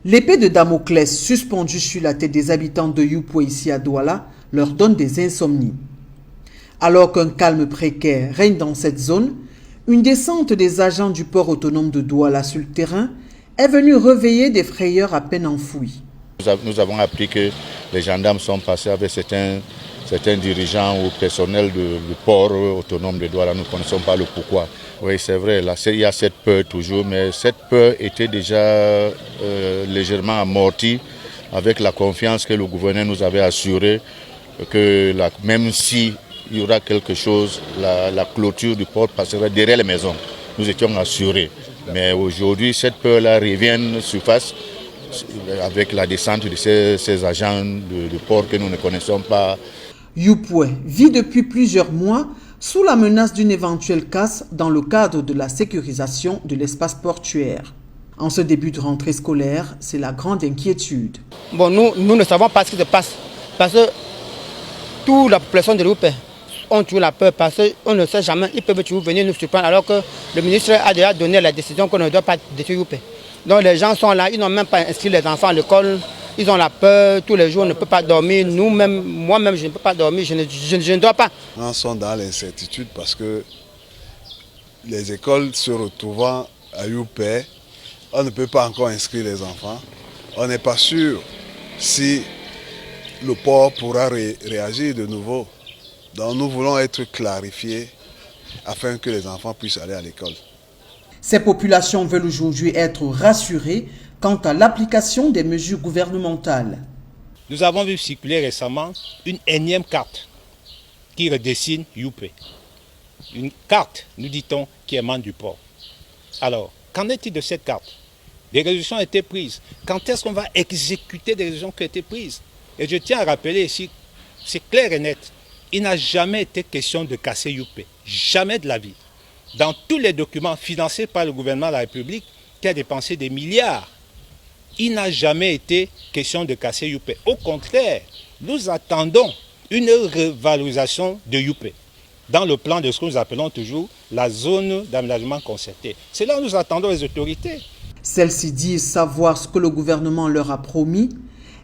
L'épée de Damoclès suspendue sur la tête des habitants de Youpoué ici à Douala leur donne des insomnies. Alors qu'un calme précaire règne dans cette zone, une descente des agents du port autonome de Douala sur le terrain est venue réveiller des frayeurs à peine enfouies. Nous avons appris que les gendarmes sont passés avec certains dirigeants ou personnels du port autonome de Douala. Nous ne connaissons pas le pourquoi. Oui, c'est vrai, là, il y a cette peur toujours, mais cette peur était déjà légèrement amortie avec la confiance que le gouverneur nous avait assurée que même si il y aura quelque chose, la clôture du port passera derrière les maisons. Nous étions assurés. Mais aujourd'hui, cette peur-là revient surface avec la descente de ces agents de port que nous ne connaissons pas. Youpoué vit depuis plusieurs mois sous la menace d'une éventuelle casse dans le cadre de la sécurisation de l'espace portuaire. En ce début de rentrée scolaire, c'est la grande inquiétude. Bon, nous ne savons pas ce qui se passe parce que toute la population de Youpoué ont toujours la peur parce qu'on ne sait jamais, ils peuvent toujours venir nous surprendre alors que le ministre a déjà donné la décision qu'on ne doit pas détruire Youpoué. Donc les gens sont là, ils n'ont même pas inscrit les enfants à l'école, ils ont la peur, tous les jours on ne peut pas dormir, nous-mêmes, moi-même je ne peux pas dormir, je ne dois pas. Nous sommes dans l'incertitude parce que les écoles se retrouvant à Youpoué, on ne peut pas encore inscrire les enfants. On n'est pas sûr si le port pourra réagir de nouveau. Donc nous voulons être clarifiés afin que les enfants puissent aller à l'école. Ces populations veulent aujourd'hui être rassurées quant à l'application des mesures gouvernementales. Nous avons vu circuler récemment une énième carte qui redessine Youpoué. Une carte, nous dit-on, qui émane du port. Alors, qu'en est-il de cette carte? Des résolutions ont été prises. Quand est-ce qu'on va exécuter des résolutions qui ont été prises? Et je tiens à rappeler ici, c'est clair et net, il n'a jamais été question de casser Youpoué. Jamais de la vie. Dans tous les documents financés par le gouvernement de la République, qui a dépensé des milliards, il n'a jamais été question de casser Youpoué. Au contraire, nous attendons une revalorisation de Youpoué dans le plan de ce que nous appelons toujours la zone d'aménagement concerté. C'est là où nous attendons les autorités. Celles-ci disent savoir ce que le gouvernement leur a promis.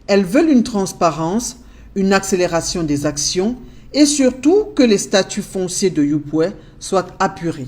Elles veulent une transparence, une accélération des actions et surtout que les statuts fonciers de Youpoué soient apurés.